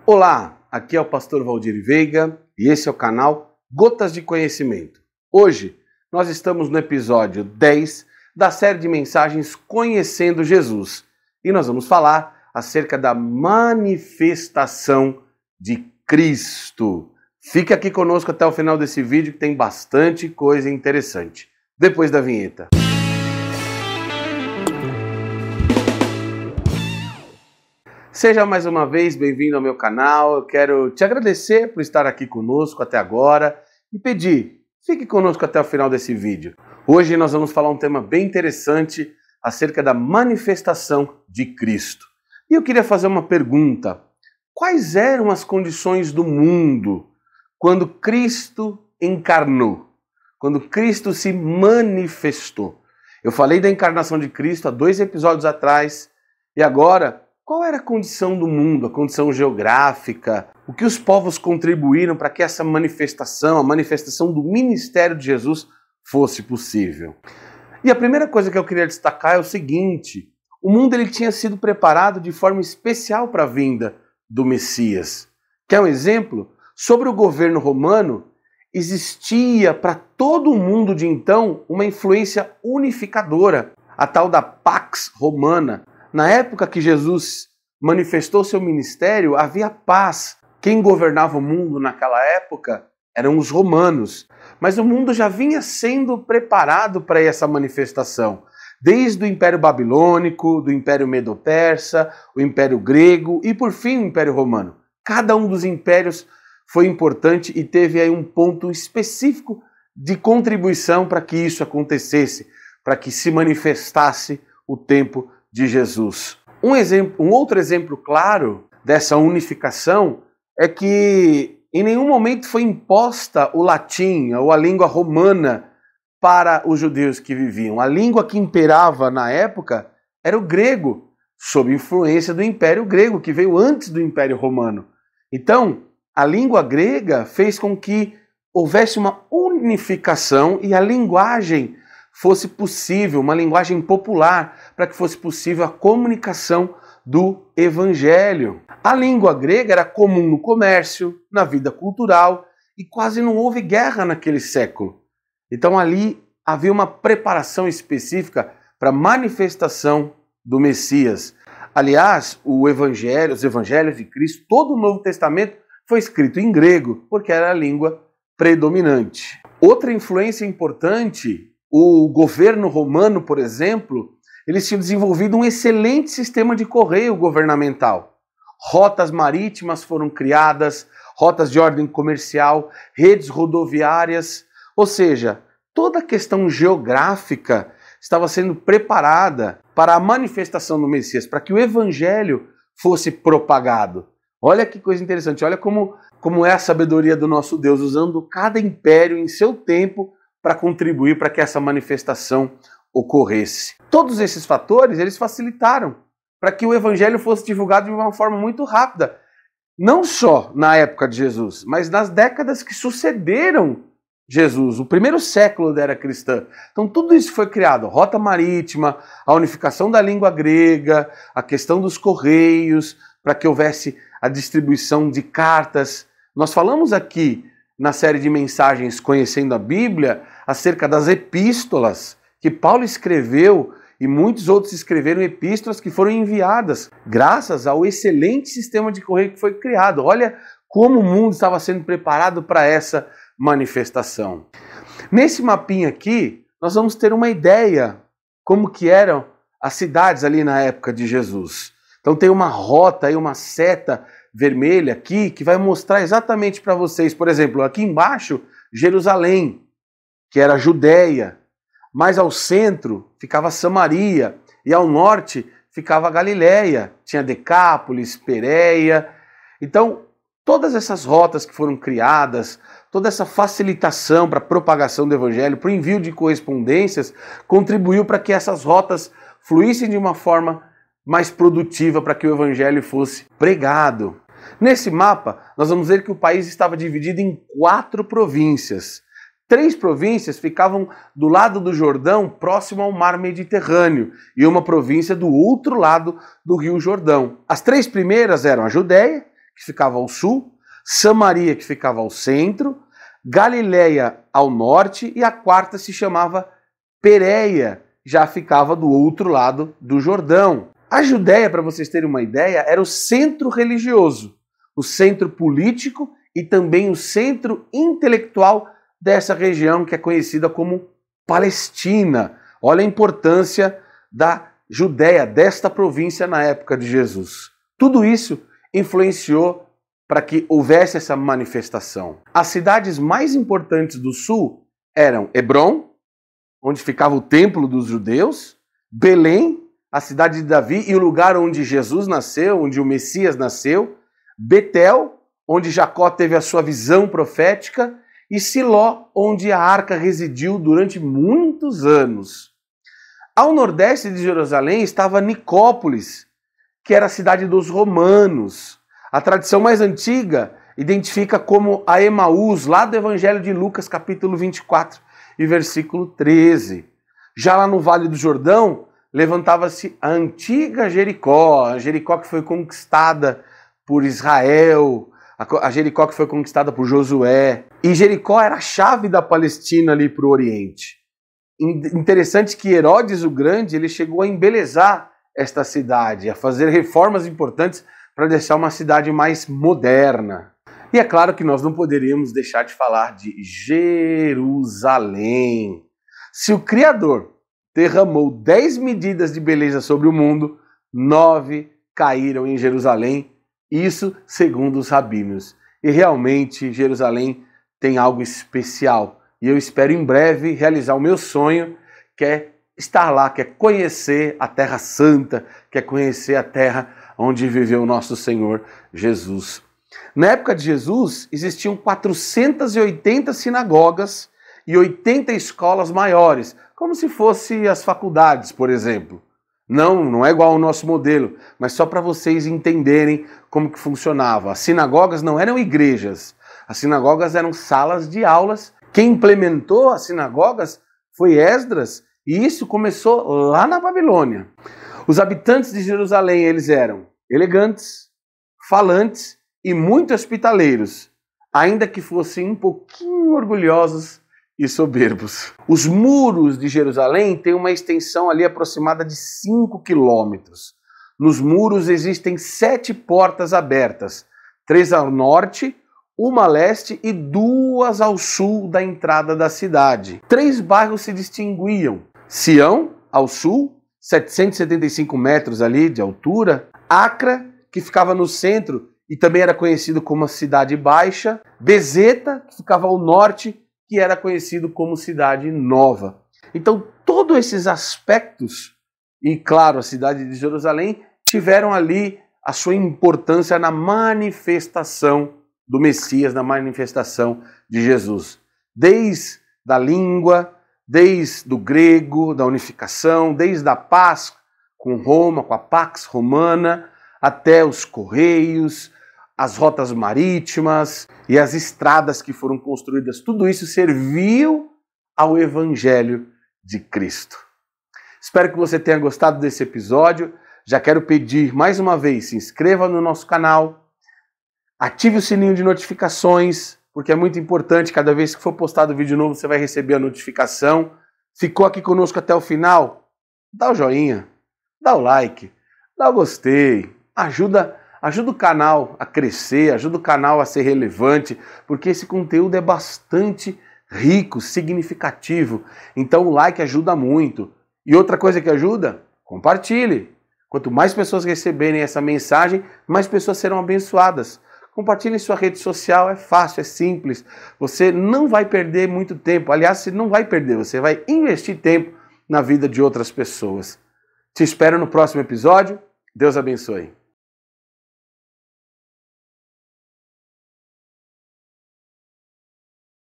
Olá, aqui é o pastor Valdir Veiga e esse é o canal Gotas de Conhecimento. Hoje nós estamos no episódio 10 da série de mensagens Conhecendo Jesus e nós vamos falar acerca da manifestação de Cristo. Fique aqui conosco até o final desse vídeo que tem bastante coisa interessante. Depois da vinheta. Seja mais uma vez bem-vindo ao meu canal. Eu quero te agradecer por estar aqui conosco até agora e pedir, fique conosco até o final desse vídeo. Hoje nós vamos falar um tema bem interessante acerca da manifestação de Cristo. E eu queria fazer uma pergunta. Quais eram as condições do mundo quando Cristo encarnou? Quando Cristo se manifestou? Eu falei da encarnação de Cristo há 2 episódios atrás e agora... qual era a condição do mundo, a condição geográfica? O que os povos contribuíram para que essa manifestação, a manifestação do ministério de Jesus fosse possível? E a primeira coisa que eu queria destacar é o seguinte: o mundo ele tinha sido preparado de forma especial para a vinda do Messias. Quer um exemplo? Sobre o governo romano, existia para todo o mundo de então uma influência unificadora, a tal da Pax Romana. Na época que Jesus manifestou seu ministério, havia paz. Quem governava o mundo naquela época eram os romanos. Mas o mundo já vinha sendo preparado para essa manifestação. Desde o Império Babilônico, do Império Medo-Persa, o Império Grego e, por fim, o Império Romano. Cada um dos impérios foi importante e teve aí um ponto específico de contribuição para que isso acontecesse, para que se manifestasse o tempo de Jesus. Um outro exemplo claro dessa unificação é que em nenhum momento foi imposta o latim ou a língua romana para os judeus que viviam. A língua que imperava na época era o grego, sob influência do Império Grego, que veio antes do Império Romano. Então, a língua grega fez com que houvesse uma unificação e a linguagem fosse possível, uma linguagem popular, para que fosse possível a comunicação do Evangelho. A língua grega era comum no comércio, na vida cultural, e quase não houve guerra naquele século. Então ali havia uma preparação específica para a manifestação do Messias. Aliás, os evangelhos de Cristo, todo o Novo Testamento foi escrito em grego, porque era a língua predominante. Outra influência importante, o governo romano, por exemplo, eles tinham desenvolvido um excelente sistema de correio governamental. Rotas marítimas foram criadas, rotas de ordem comercial, redes rodoviárias, ou seja, toda a questão geográfica estava sendo preparada para a manifestação do Messias, para que o Evangelho fosse propagado. Olha que coisa interessante, olha como é a sabedoria do nosso Deus, usando cada império em seu tempo para contribuir para que essa manifestação ocorresse. Todos esses fatores, eles facilitaram para que o Evangelho fosse divulgado de uma forma muito rápida, não só na época de Jesus, mas nas décadas que sucederam Jesus, o primeiro século da era cristã. Então tudo isso foi criado, rota marítima, a unificação da língua grega, a questão dos correios, para que houvesse a distribuição de cartas. Nós falamos aqui na série de mensagens Conhecendo a Bíblia, acerca das epístolas que Paulo escreveu e muitos outros escreveram epístolas que foram enviadas graças ao excelente sistema de correio que foi criado. Olha como o mundo estava sendo preparado para essa manifestação. Nesse mapinha aqui, nós vamos ter uma ideia como que eram as cidades ali na época de Jesus. Então tem uma rota aí, uma seta vermelha aqui que vai mostrar exatamente para vocês. Por exemplo, aqui embaixo, Jerusalém, que era a Judéia. Mais ao centro ficava Samaria e ao norte ficava a Galiléia. Tinha Decápolis, Pérea. Então, todas essas rotas que foram criadas, toda essa facilitação para a propagação do Evangelho, para o envio de correspondências, contribuiu para que essas rotas fluíssem de uma forma mais produtiva para que o Evangelho fosse pregado. Nesse mapa, nós vamos ver que o país estava dividido em 4 províncias. 3 províncias ficavam do lado do Jordão, próximo ao mar Mediterrâneo, e uma província do outro lado do Rio Jordão. As 3 primeiras eram a Judéia, que ficava ao sul, Samaria, que ficava ao centro, Galiléia ao norte e a quarta se chamava Pérea, já ficava do outro lado do Jordão. A Judéia, para vocês terem uma ideia, era o centro religioso, o centro político e também o centro intelectual dessa região que é conhecida como Palestina. Olha a importância da Judéia, desta província na época de Jesus. Tudo isso influenciou para que houvesse essa manifestação. As cidades mais importantes do sul eram Hebrom, onde ficava o templo dos judeus, Belém, a cidade de Davi e o lugar onde Jesus nasceu, onde o Messias nasceu, Betel, onde Jacó teve a sua visão profética, e Siló, onde a arca residiu durante muitos anos. Ao nordeste de Jerusalém estava Nicópolis, que era a cidade dos romanos. A tradição mais antiga identifica como a Emaús, lá do Evangelho de Lucas, capítulo 24 e versículo 13. Já lá no Vale do Jordão, levantava-se a antiga Jericó, a Jericó que foi conquistada por Israel, a Jericó que foi conquistada por Josué. E Jericó era a chave da Palestina ali para o Oriente. Interessante que Herodes o Grande ele chegou a embelezar esta cidade, a fazer reformas importantes para deixar uma cidade mais moderna. E é claro que nós não poderíamos deixar de falar de Jerusalém. Se o Criador derramou 10 medidas de beleza sobre o mundo, 9 caíram em Jerusalém, isso segundo os rabinos. E realmente Jerusalém tem algo especial. E eu espero em breve realizar o meu sonho, que é estar lá, que é conhecer a Terra Santa, que é conhecer a terra onde viveu o nosso Senhor Jesus. Na época de Jesus, existiam 480 sinagogas e 80 escolas maiores, como se fossem as faculdades, por exemplo. Não é igual ao nosso modelo, mas só para vocês entenderem como que funcionava. As sinagogas não eram igrejas, as sinagogas eram salas de aulas. Quem implementou as sinagogas foi Esdras, e isso começou lá na Babilônia. Os habitantes de Jerusalém, eles eram elegantes, falantes e muito hospitaleiros, ainda que fossem um pouquinho orgulhosos e soberbos. Os muros de Jerusalém têm uma extensão ali aproximada de 5 quilômetros. Nos muros existem 7 portas abertas, 3 ao norte, uma a leste e 2 ao sul da entrada da cidade. 3 bairros se distinguiam: Sião, ao sul, 775 metros ali de altura, Acra, que ficava no centro e também era conhecido como a Cidade Baixa, Bezeta, que ficava ao norte, que era conhecido como Cidade Nova. Então, todos esses aspectos, e claro, a cidade de Jerusalém, tiveram ali a sua importância na manifestação do Messias, na manifestação de Jesus. Desde a língua, desde o grego, da unificação, desde a paz com Roma, com a Pax Romana, até os correios, as rotas marítimas e as estradas que foram construídas. Tudo isso serviu ao Evangelho de Cristo. Espero que você tenha gostado desse episódio. Já quero pedir mais uma vez, se inscreva no nosso canal, ative o sininho de notificações, porque é muito importante, cada vez que for postado vídeo novo, você vai receber a notificação. Ficou aqui conosco até o final? Dá o joinha, dá o like, dá o gostei, ajuda o canal a crescer, ajuda o canal a ser relevante, porque esse conteúdo é bastante rico, significativo. Então o like ajuda muito. E outra coisa que ajuda, compartilhe. Quanto mais pessoas receberem essa mensagem, mais pessoas serão abençoadas. Compartilhe em sua rede social, é fácil, é simples. Você não vai perder muito tempo. Aliás, você não vai perder, você vai investir tempo na vida de outras pessoas. Te espero no próximo episódio. Deus abençoe.